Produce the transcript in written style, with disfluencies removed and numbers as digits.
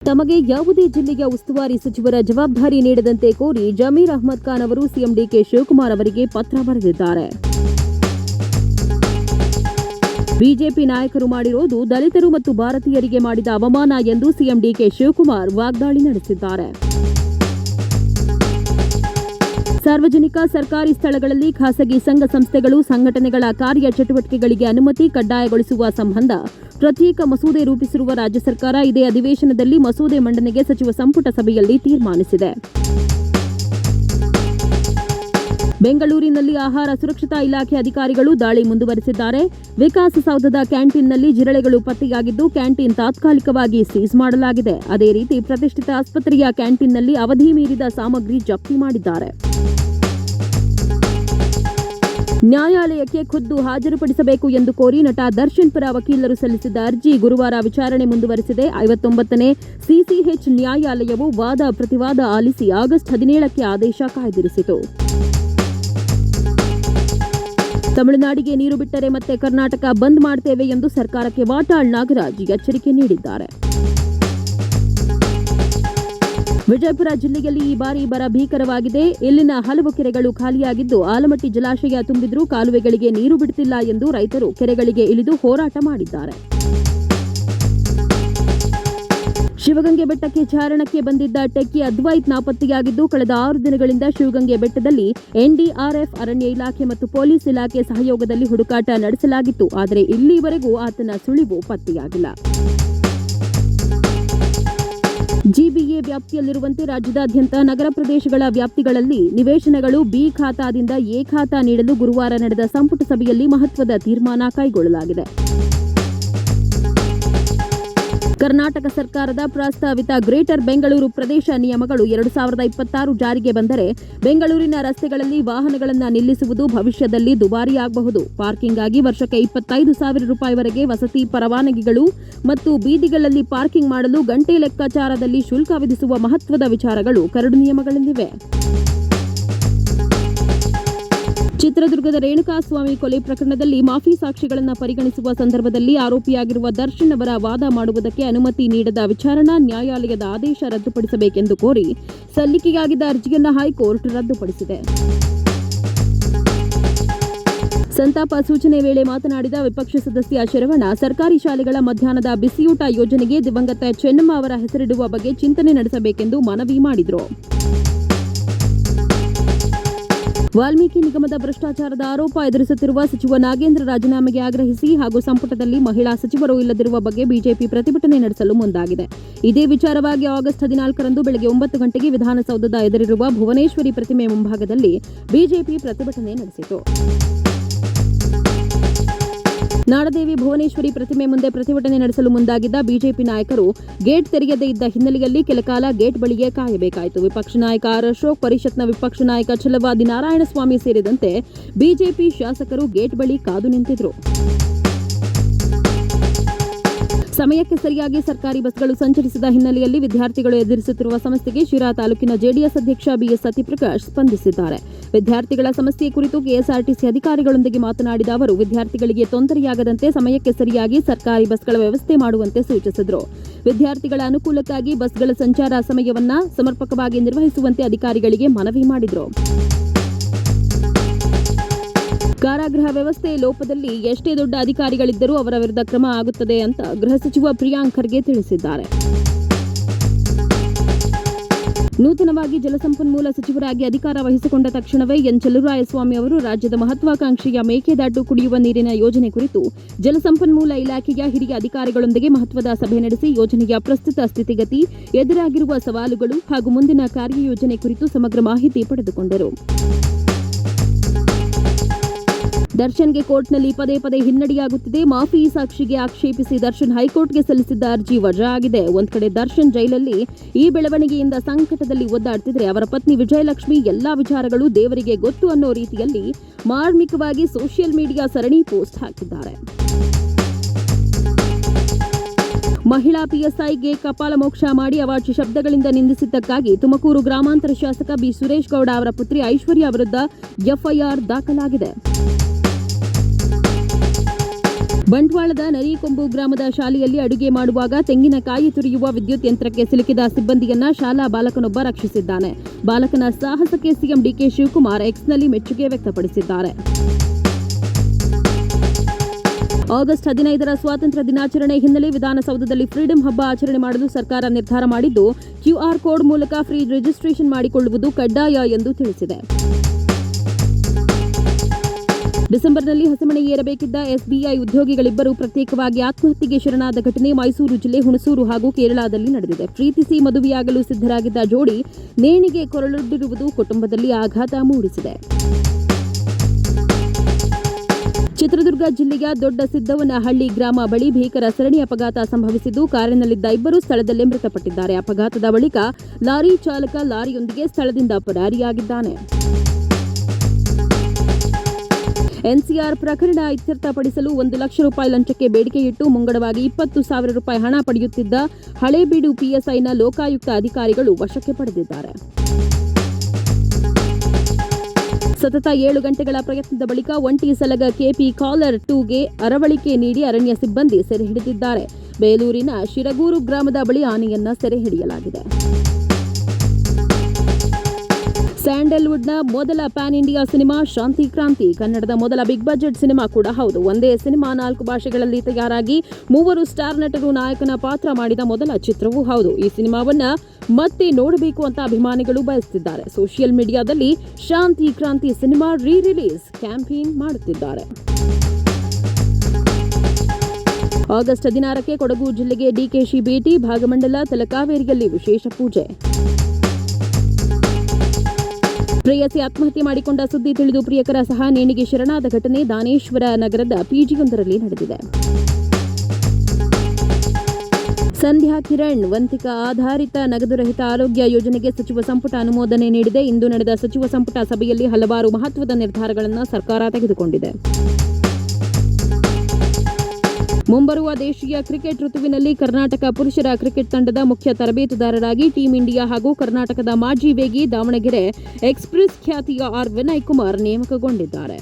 ತಮಗೆ ಯಾವುದೇ ಜಿಲ್ಲೆಯ ಉಸ್ತುವಾರಿ ಸಚಿವರ ಜವಾಬ್ದಾರಿ ನೀಡದಂತೆ ಕೋರಿ ಜಮೀರ್ ಅಹ್ಮದ್ ಖಾನ್ ಅವರು ಸಿಎಂ ಡಿಕೆ ಶಿವಕುಮಾರ್ ಅವರಿಗೆ ಪತ್ರ ಬರೆದಿದ್ದಾರೆ. ಬಿಜೆಪಿ ನಾಯಕರು ಮಾಡಿರುವುದು ದಲಿತರು ಮತ್ತು ಭಾರತೀಯರಿಗೆ ಮಾಡಿದ ಅವಮಾನ ಎಂದು ಸಿಎಂ ಡಿಕೆ ಶಿವಕುಮಾರ್ ವಾಗ್ದಾಳಿ ನಡೆಸಿದ್ದಾರೆ. ಸಾರ್ವಜನಿಕ ಸರ್ಕಾರಿ ಸ್ಥಳಗಳಲ್ಲಿ ಖಾಸಗಿ ಸಂಘ ಸಂಸ್ಥೆಗಳು ಸಂಘಟನೆಗಳ ಕಾರ್ಯ ಚಟುವಟಿಕೆಗಳಿಗೆ ಅನುಮತಿ ಕಡ್ಡಾಯಗೊಳಿಸುವ ಸಂಬಂಧ ಪ್ರತ್ಯೇಕ ಮಸೂದೆ ರೂಪಿಸಿರುವ ರಾಜ್ಯ ಸರ್ಕಾರ ಇದೇ ಅಧಿವೇಶನದಲ್ಲಿ ಮಸೂದೆ ಮಂಡನೆಗೆ ಸಚಿವ ಸಂಪುಟ ಸಭೆಯಲ್ಲಿ ತೀರ್ಮಾನಿಸಿದೆ. ಬೆಂಗಳೂರಿನಲ್ಲಿ ಆಹಾರ ಸುರಕ್ಷತಾ ಇಲಾಖೆ ಅಧಿಕಾರಿಗಳು ದಾಳಿ ಮುಂದುವರೆಸಿದ್ದಾರೆ. ವಿಕಾಸಸೌಧದ ಕ್ಯಾಂಟೀನ್ನಲ್ಲಿ ಜಿರಳೆಗಳು ಪತ್ತೆಯಾಗಿದ್ದು ಕ್ಯಾಂಟೀನ್ ತಾತ್ಕಾಲಿಕವಾಗಿ ಸೀಸ್ ಮಾಡಲಾಗಿದೆ. ಅದೇ ರೀತಿ ಪ್ರತಿಷ್ಠಿತ ಆಸ್ಪತ್ರೆಯ ಕ್ಯಾಂಟೀನ್ನಲ್ಲಿ ಅವಧಿ ಮೀರಿದ ಸಾಮಗ್ರಿ ಜಪ್ತಿ ಮಾಡಿದ್ದಾರೆ. ನ್ಯಾಯಾಲಯಕ್ಕೆ ಖುದ್ದು ಹಾಜರುಪಡಿಸಬೇಕು ಎಂದು ಕೋರಿ ನಟ ದರ್ಶನ್ ಪರ ವಕೀಲರು ಸಲ್ಲಿಸಿದ್ದ ಅರ್ಜಿ ಗುರುವಾರ ವಿಚಾರಣೆ ಮುಂದುವರೆಸಿದೆ. 59ನೇ ಸಿಸಿಎಚ್ ನ್ಯಾಯಾಲಯವು ವಾದ ಪ್ರತಿವಾದ ಆಲಿಸಿ ಆಗಸ್ಟ್ 17ಕ್ಕೆ ಆದೇಶ ಕಾಯ್ದಿರಿಸಿತು. ತಮಿಳುನಾಡಿಗೆ ನೀರು ಬಿಟ್ಟರೆ ಮತ್ತೆ ಕರ್ನಾಟಕ ಬಂದ್ ಮಾಡ್ತೇವೆ ಎಂದು ಸರ್ಕಾರಕ್ಕೆ ವಾಟಾಳ್ ನಾಗರಾಜ್ ಎಚ್ಚರಿಕೆ ನೀಡಿದ್ದಾರೆ. ವಿಜಯಪುರ ಜಿಲ್ಲೆಯಲ್ಲಿ ಈ ಬಾರಿ ಬರ ಭೀಕರವಾಗಿದೆ. ಇಲ್ಲಿನ ಹಲವು ಕೆರೆಗಳು ಖಾಲಿಯಾಗಿದ್ದು ಆಲಮಟ್ಟಿ ಜಲಾಶಯ ತುಂಬಿದ್ರೂ ಕಾಲುವೆಗಳಿಗೆ ನೀರು ಬಿಡುತ್ತಿಲ್ಲ ಎಂದು ರೈತರು ಕೆರೆಗಳಿಗೆ ಇಳಿದು ಹೋರಾಟ ಮಾಡಿದ್ದಾರೆ. ಶಿವಗಂಗೆ ಬೆಟ್ಟಕ್ಕೆ ಚಾರಣಕ್ಕೆ ಬಂದಿದ್ದ ಟೆಕ್ಕಿ ಅದ್ವೈತ್ ನಾಪತ್ತೆಯಾಗಿದ್ದು ಕಳೆದ 6 ದಿನಗಳಿಂದ ಶಿವಗಂಗೆ ಬೆಟ್ಟದಲ್ಲಿ ಎನ್ಡಿಆರ್ಎಫ್, ಅರಣ್ಯ ಇಲಾಖೆ ಮತ್ತು ಪೊಲೀಸ್ ಇಲಾಖೆ ಸಹಯೋಗದಲ್ಲಿ ಹುಡುಕಾಟ ನಡೆಸಲಾಗಿತ್ತು. ಆದರೆ ಇಲ್ಲಿವರೆಗೂ ಆತನ ಸುಳಿವು ಪತ್ತೆಯಾಗಿಲ್ಲ. ಜಿಬಿಎ ವ್ಯಾಪ್ತಿಯಲ್ಲಿರುವಂತೆ ರಾಜ್ಯದಾದ್ಯಂತ ನಗರ ಪ್ರದೇಶಗಳ ವ್ಯಾಪ್ತಿಗಳಲ್ಲಿ ನಿವೇಶನಗಳು ಬಿ ಖಾತಾದಿಂದ ಎ ಖಾತಾ ನೀಡಲು ಗುರುವಾರ ನಡೆದ ಸಂಪುಟ ಸಭೆಯಲ್ಲಿ ಮಹತ್ವದ ತೀರ್ಮಾನ ಕೈಗೊಳ್ಳಲಾಗಿದೆ. ಕರ್ನಾಟಕ ಸರ್ಕಾರದ ಪ್ರಸ್ತಾವಿತ ಗ್ರೇಟರ್ ಬೆಂಗಳೂರು ಪ್ರದೇಶ ನಿಯಮಗಳು 2026 ಜಾರಿಗೆ ಬಂದರೆ ಬೆಂಗಳೂರಿನ ರಸ್ತೆಗಳಲ್ಲಿ ವಾಹನಗಳನ್ನು ನಿಲ್ಲಿಸುವುದು ಭವಿಷ್ಯದಲ್ಲಿ ದುಬಾರಿಯಾಗಬಹುದು. ಪಾರ್ಕಿಂಗ್ಗಾಗಿ ವರ್ಷಕ್ಕೆ 25,000 ರೂಪಾಯಿವರೆಗೆ ವಸತಿ ಪರವಾನಗಿಗಳು ಮತ್ತು ಬೀದಿಗಳಲ್ಲಿ ಪಾರ್ಕಿಂಗ್ ಮಾಡಲು ಗಂಟೆ ಲೆಕ್ಕಾಚಾರದಲ್ಲಿ ಶುಲ್ಕ ವಿಧಿಸುವ ಮಹತ್ವದ ವಿಚಾರಗಳು ಕರಡು ನಿಯಮಗಳಲ್ಲಿವೆ. ಚಿತ್ರದುರ್ಗದ ರೇಣುಕಾಸ್ವಾಮಿ ಕೊಲೆ ಪ್ರಕರಣದಲ್ಲಿ ಮಾಫಿ ಸಾಕ್ಷಿಗಳನ್ನು ಪರಿಗಣಿಸುವ ಸಂದರ್ಭದಲ್ಲಿ ಆರೋಪಿಯಾಗಿರುವ ದರ್ಶನ್ ಅವರ ವಾದ ಮಾಡುವುದಕ್ಕೆ ಅನುಮತಿ ನೀಡದ ವಿಚಾರಣಾ ನ್ಯಾಯಾಲಯದ ಆದೇಶ ರದ್ದುಪಡಿಸಬೇಕೆಂದು ಕೋರಿ ಸಲ್ಲಿಕೆಯಾಗಿದ್ದ ಅರ್ಜಿಯನ್ನು ಹೈಕೋರ್ಟ್ ರದ್ದುಪಡಿಸಿದೆ. ಸಂತಾಪ ಸೂಚನೆ ವೇಳೆ ಮಾತನಾಡಿದ ವಿಪಕ್ಷ ಸದಸ್ಯ ಶರವಣ, ಸರ್ಕಾರಿ ಶಾಲೆಗಳ ಮಧ್ಯಾಹ್ನದ ಬಿಸಿಯೂಟ ಯೋಜನೆಗೆ ದಿವಂಗತ ಚೆನ್ನಮ್ಮ ಅವರ ಹೆಸರಿಡುವ ಬಗ್ಗೆ ಚಿಂತನೆ ನಡೆಸಬೇಕೆಂದು ಮನವಿ ಮಾಡಿದರು. ವಾಲ್ಮೀಕಿ ನಿಗಮದ ಭ್ರಷ್ಟಾಚಾರದ ಆರೋಪ ಎದುರಿಸುತ್ತಿರುವ ಸಚಿವ ನಾಗೇಂದ್ರ ರಾಜೀನಾಮೆಗೆ ಆಗ್ರಹಿಸಿ ಹಾಗೂ ಸಂಪುಟದಲ್ಲಿ ಮಹಿಳಾ ಸಚಿವರು ಇಲ್ಲದಿರುವ ಬಗ್ಗೆ ಬಿಜೆಪಿ ಪ್ರತಿಭಟನೆ ನಡೆಸಲು ಮುಂದಾಗಿದೆ. ಇದೇ ವಿಚಾರವಾಗಿ ಆಗಸ್ಟ್ 14ರಂದು ಬೆಳಗ್ಗೆ 9 ಗಂಟೆಗೆ ವಿಧಾನಸೌಧದ ಎದುರಿರುವ ಭುವನೇಶ್ವರಿ ಪ್ರತಿಮೆ ಮುಂಭಾಗದಲ್ಲಿ ಬಿಜೆಪಿ ಪ್ರತಿಭಟನೆ ನಡೆಸಿತು. ನಾಡದೇವಿ ಭುವನೇಶ್ವರಿ ಪ್ರತಿಮೆ ಮುಂದೆ ಪ್ರತಿಭಟನೆ ನಡೆಸಲು ಮುಂದಾಗಿದ್ದ ಬಿಜೆಪಿ ನಾಯಕರು ಗೇಟ್ ತೆರೆಯದೇ ಇದ್ದ ಹಿನ್ನೆಲೆಯಲ್ಲಿ ಕೆಲಕಾಲ ಗೇಟ್ ಬಳಿಯೇ ಕಾಯಬೇಕಾಯಿತು. ವಿಪಕ್ಷ ನಾಯಕ ಆರ್ ಅಶೋಕ್, ಪರಿಷತ್ನ ವಿಪಕ್ಷ ನಾಯಕ ಛಲವಾದಿ ನಾರಾಯಣಸ್ವಾಮಿ ಸೇರಿದಂತೆ ಬಿಜೆಪಿ ಶಾಸಕರು ಗೇಟ್ ಬಳಿ ಕಾದು ನಿಂತಿದ್ರು. ಸಮಯಕ್ಕೆ ಸರಿಯಾಗಿ ಸರ್ಕಾರಿ ಬಸ್ಗಳು ಸಂಚರಿಸಿದ ಹಿನ್ನೆಲೆಯಲ್ಲಿ ವಿದ್ಯಾರ್ಥಿಗಳು ಎದುರಿಸುತ್ತಿರುವ ಸಮಸ್ಯೆಗೆ ಶಿರಾ ತಾಲೂಕಿನ ಜೆಡಿಎಸ್ ಅಧ್ಯಕ್ಷ ಬಿಎಸ್ ಸತ್ಯಪ್ರಕಾಶ್ ಸ್ಪಂದಿಸಿದ್ದಾರೆ. ವಿದ್ಯಾರ್ಥಿಗಳ ಸಮಸ್ಯೆ ಕುರಿತು ಕೆಎಸ್ಆರ್ಟಿಸಿ ಅಧಿಕಾರಿಗಳೊಂದಿಗೆ ಮಾತನಾಡಿದ ಅವರು ವಿದ್ಯಾರ್ಥಿಗಳಿಗೆ ತೊಂದರೆಯಾಗದಂತೆ ಸಮಯಕ್ಕೆ ಸರಿಯಾಗಿ ಸರ್ಕಾರಿ ಬಸ್ಗಳ ವ್ಯವಸ್ಥೆ ಮಾಡುವಂತೆ ಸೂಚಿಸಿದರು. ವಿದ್ಯಾರ್ಥಿಗಳ ಅನುಕೂಲಕ್ಕಾಗಿ ಬಸ್ಗಳ ಸಂಚಾರ ಸಮಯವನ್ನು ಸಮರ್ಪಕವಾಗಿ ನಿರ್ವಹಿಸುವಂತೆ ಅಧಿಕಾರಿಗಳಿಗೆ ಮನವಿ ಮಾಡಿದರು. ಕಾರಾಗೃಹ ವ್ಯವಸ್ಥೆ ಲೋಪದಲ್ಲಿ ಎಷ್ಟೇ ದೊಡ್ಡ ಅಧಿಕಾರಿಗಳಿದ್ದರೂ ಅವರ ವಿರುದ್ಧ ಕ್ರಮ ಆಗುತ್ತದೆ ಅಂತ ಗೃಹ ಸಚಿವ ಪ್ರಿಯಾಂಕ್ ಖರ್ಗೆ ತಿಳಿಸಿದ್ದಾರೆ. ನೂತನವಾಗಿ ಜಲಸಂಪನ್ಮೂಲ ಸಚಿವರಾಗಿ ಅಧಿಕಾರ ವಹಿಸಿಕೊಂಡ ತಕ್ಷಣವೇ ಎನ್ ಚೆಲುವರಾಯಸ್ವಾಮಿ ಅವರು ರಾಜ್ಯದ ಮಹತ್ವಾಕಾಂಕ್ಷೆಯ ಮೇಕೆದಾಟು ಕುಡಿಯುವ ನೀರಿನ ಯೋಜನೆ ಕುರಿತು ಜಲಸಂಪನ್ಮೂಲ ಇಲಾಖೆಯ ಹಿರಿಯ ಅಧಿಕಾರಿಗಳೊಂದಿಗೆ ಮಹತ್ವದ ಸಭೆ ನಡೆಸಿ ಯೋಜನೆಯ ಪ್ರಸ್ತುತ ಸ್ಥಿತಿಗತಿ, ಎದುರಾಗಿರುವ ಸವಾಲುಗಳು ಹಾಗೂ ಮುಂದಿನ ಕಾರ್ಯಯೋಜನೆ ಕುರಿತು ಸಮಗ್ರ ಮಾಹಿತಿ ಪಡೆದುಕೊಂಡರು. ದರ್ಶನ್ಗೆ ಕೋರ್ಟ್ನಲ್ಲಿ ಪದೇ ಪದೇ ಹಿನ್ನಡೆಯಾಗುತ್ತಿದೆ. ಮಾಫಿ ಸಾಕ್ಷಿಗೆ ಆಕ್ಷೇಪಿಸಿ ದರ್ಶನ್ ಹೈಕೋರ್ಟ್ಗೆ ಸಲ್ಲಿಸಿದ್ದ ಅರ್ಜಿ ವಜಾ ಆಗಿದೆ. ಒಂದ್ ಕಡೆ ದರ್ಶನ್ ಜೈಲಲ್ಲಿ ಈ ಬೆಳವಣಿಗೆಯಿಂದ ಸಂಕಟದಲ್ಲಿ ಒದ್ದಾಡ್ತಿದ್ರೆ ಅವರ ಪತ್ನಿ ವಿಜಯಲಕ್ಷ್ಮಿ ಎಲ್ಲಾ ವಿಚಾರಗಳು ದೇವರಿಗೆ ಗೊತ್ತು ಅನ್ನೋ ರೀತಿಯಲ್ಲಿ ಮಾರ್ಮಿಕವಾಗಿ ಸೋಷಿಯಲ್ ಮೀಡಿಯಾ ಸರಣಿ ಪೋಸ್ಟ್ ಹಾಕಿದ್ದಾರೆ. ಮಹಿಳಾ ಪಿಎಸ್ಐಗೆ ಕಪಾಳಮೋಕ್ಷ ಮಾಡಿ ಅವಾಚ್ಯ ಶಬ್ದಗಳಿಂದ ನಿಂದಿಸಿದ್ದಕ್ಕಾಗಿ ತುಮಕೂರು ಗ್ರಾಮಾಂತರ ಶಾಸಕ ಬಿ ಸುರೇಶ್ ಗೌಡ ಅವರ ಪುತ್ರಿ ಐಶ್ವರ್ಯ ವಿರುದ್ಧ ಎಫ್ಐಆರ್ ದಾಖಲಾಗಿದೆ. ಬಂಟ್ವಾಳದ ನರಿಕೊಂಬು ಗ್ರಾಮದ ಶಾಲೆಯಲ್ಲಿ ಅಡುಗೆ ಮಾಡುವಾಗ ತೆಂಗಿನಕಾಯಿ ತುರಿಯುವ ವಿದ್ಯುತ್ ಯಂತ್ರಕ್ಕೆ ಸಿಲುಕಿದ ಸಿಬ್ಬಂದಿಯನ್ನ ಶಾಲಾ ಬಾಲಕನೊಬ್ಬ ರಕ್ಷಿಸಿದ್ದಾನೆ. ಬಾಲಕನ ಸಾಹಸಕ್ಕೆ ಸಿಎಂ ಡಿಕೆ ಶಿವಕುಮಾರ್ ಎಕ್ಸ್ನಲ್ಲಿ ಮೆಚ್ಚುಗೆ ವ್ಯಕ್ತಪಡಿಸಿದ್ದಾರೆ. ಆಗಸ್ಟ್ 15ರ ಸ್ವಾತಂತ್ರ್ಯ ದಿನಾಚರಣೆ ಹಿನ್ನೆಲೆ ವಿಧಾನಸೌಧದಲ್ಲಿ ಫ್ರೀಡಂ ಹಬ್ಬ ಆಚರಣೆ ಮಾಡಲು ಸರ್ಕಾರ ನಿರ್ಧಾರ ಮಾಡಿದ್ದು, ಕ್ಯೂಆರ್ ಕೋಡ್ ಮೂಲಕ ಫ್ರೀ ರಿಜಿಸ್ಟ್ರೇಷನ್ ಮಾಡಿಕೊಳ್ಳುವುದು ಕಡ್ಡಾಯ ಎಂದು ತಿಳಿಸಿದೆ. ಡಿಸೆಂಬರ್ನಲ್ಲಿ ಹಸೆಮಣೆ ಏರಬೇಕಿದ್ದ ಎಸ್ಬಿಐ ಉದ್ಯೋಗಿಗಳಿಬ್ಬರು ಪ್ರತ್ಯೇಕವಾಗಿ ಆತ್ಮಹತ್ಯೆಗೆ ಶರಣಾದ ಘಟನೆ ಮೈಸೂರು ಜಿಲ್ಲೆ ಹುಣಸೂರು ಹಾಗೂ ಕೇರಳದಲ್ಲಿ ನಡೆದಿದೆ. ಪ್ರೀತಿಸಿ ಮದುವೆಯಾಗಲು ಸಿದ್ಧರಾಗಿದ್ದ ಜೋಡಿ ನೇಣಿಗೆ ಕೊರಳೊಡ್ಡಿರುವುದು ಕುಟುಂಬದಲ್ಲಿ ಆಘಾತ ಮೂಡಿಸಿದೆ. ಚಿತ್ರದುರ್ಗ ಜಿಲ್ಲೆಯ ದೊಡ್ಡ ಸಿದ್ದವನಹಳ್ಳಿ ಗ್ರಾಮ ಬಳಿ ಭೀಕರ ಸರಣಿ ಅಪಘಾತ ಸಂಭವಿಸಿದ್ದು, ಕಾರಿನಲ್ಲಿದ್ದ ಇಬ್ಬರು ಸ್ಥಳದಲ್ಲೇ ಮೃತಪಟ್ಟಿದ್ದಾರೆ. ಅಪಘಾತದ ಬಳಿಕ ಲಾರಿ ಚಾಲಕ ಲಾರಿಯೊಂದಿಗೆ ಸ್ಥಳದಿಂದ ಪರಾರಿಯಾಗಿದ್ದಾನೆ. ಎನ್ಸಿಆರ್ ಪ್ರಕರಣ ಇತ್ಯರ್ಥಪಡಿಸಲು 1 ಲಕ್ಷ ರೂಪಾಯಿ ಲಂಚಕ್ಕೆ ಬೇಡಿಕೆ ಇಟ್ಟು ಮುಂಗಡವಾಗಿ 20,000 ರೂಪಾಯಿ ಹಣ ಪಡೆಯುತ್ತಿದ್ದ ಹಳೇಬೀಡು ಪಿಎಸ್ಐನ ಲೋಕಾಯುಕ್ತ ಅಧಿಕಾರಿಗಳು ವಶಕ್ಕೆ ಪಡೆದಿದ್ದಾರೆ. ಸತತ 7 ಗಂಟೆಗಳ ಪ್ರಯತ್ನದ ಬಳಿಕ ಒಂಟಿ ಸಲಗ ಕೆಪಿ ಕಾಲರ್ 2ಗೆ ಅರವಳಿಕೆ ನೀಡಿ ಅರಣ್ಯ ಸಿಬ್ಬಂದಿ ಸೆರೆ ಹಿಡಿದಿದ್ದಾರೆ. ಬೇಲೂರಿನ ಶಿರಗೂರು ಗ್ರಾಮದ ಬಳಿ ಆನೆಯನ್ನ ಸೆರೆ ಹಿಡಿಯಲಾಗಿದೆ. ಸ್ಯಾಂಡಲ್ವುಡ್ನ ಮೊದಲ ಪ್ಯಾನ್ ಇಂಡಿಯಾ ಸಿನಿಮಾ ಶಾಂತಿ ಕ್ರಾಂತಿ ಕನ್ನಡದ ಮೊದಲ ಬಿಗ್ ಬಜೆಟ್ ಸಿನಿಮಾ ಕೂಡ ಹೌದು. ಒಂದೇ ಸಿನಿಮಾ 4 ಭಾಷೆಗಳಲ್ಲಿ ತಯಾರಾಗಿ 3 ಸ್ಟಾರ್ ನಟರು ನಾಯಕನ ಪಾತ್ರ ಮಾಡಿದ ಮೊದಲ ಚಿತ್ರವೂ ಹೌದು. ಈ ಸಿನಿಮಾವನ್ನ ಮತ್ತೆ ನೋಡಬೇಕು ಅಂತ ಅಭಿಮಾನಿಗಳು ಬಯಸುತ್ತಿದ್ದಾರೆ. ಸೋಷಿಯಲ್ ಮೀಡಿಯಾದಲ್ಲಿ ಶಾಂತಿ ಕ್ರಾಂತಿ ಸಿನಿಮಾ ರೀ-ರಿಲೀಸ್ ಕ್ಯಾಂಪೇನ್ ಮಾಡುತ್ತಿದ್ದಾರೆ. ಆಗಸ್ಟ್ 16ಕ್ಕೆ ಕೊಡಗು ಜಿಲ್ಲೆಗೆ ಡಿಕೆಶಿ ಭೇಟಿ, ಭಾಗಮಂಡಲ ತಲಕಾವೇರಿಯಲ್ಲಿ ವಿಶೇಷ ಪೂಜೆ. ಪ್ರೇಯಸಿ ಆತ್ಮಹತ್ಯೆ ಮಾಡಿಕೊಂಡ ಸುದ್ದಿ ತಿಳಿದು ಪ್ರಿಯಕರ ಸಹ ನೇಣಿಗೆ ಶರಣಾದ ಘಟನೆ ದಾನೇಶ್ವರ ನಗರದ ಪಿಜಿಯೊಂದರಲ್ಲಿ ನಡೆದಿದೆ. ಸಂಧ್ಯಾ ಕಿರಣ್ ವಂತಿಕ ಆಧಾರಿತ ನಗದು ರಹಿತ ಆರೋಗ್ಯ ಯೋಜನೆಗೆ ಸಚಿವ ಸಂಪುಟ ಅನುಮೋದನೆ ನೀಡಿದೆ. ಇಂದು ನಡೆದ ಸಚಿವ ಸಂಪುಟ ಸಭೆಯಲ್ಲಿ ಹಲವಾರು ಮಹತ್ವದ ನಿರ್ಧಾರಗಳನ್ನು ಸರ್ಕಾರ ತೆಗೆದುಕೊಂಡಿದೆ. ಮುಂಬರುವ ದೇಶೀಯ ಕ್ರಿಕೆಟ್ ಋತುವಿನಲ್ಲಿ ಕರ್ನಾಟಕ ಪುರುಷರ ಕ್ರಿಕೆಟ್ ತಂಡದ ಮುಖ್ಯ ತರಬೇತುದಾರರಾಗಿ ಟೀಂ ಇಂಡಿಯಾ ಹಾಗೂ ಕರ್ನಾಟಕದ ಮಾಜಿ ವೇಗಿ ದಾವಣಗೆರೆ ಎಕ್ಸ್‌ಪ್ರೆಸ್ ಖ್ಯಾತಿಯ ಆರ್ ವಿನಯ್ ಕುಮಾರ್ ನೇಮಕಗೊಂಡಿದ್ದಾರೆ.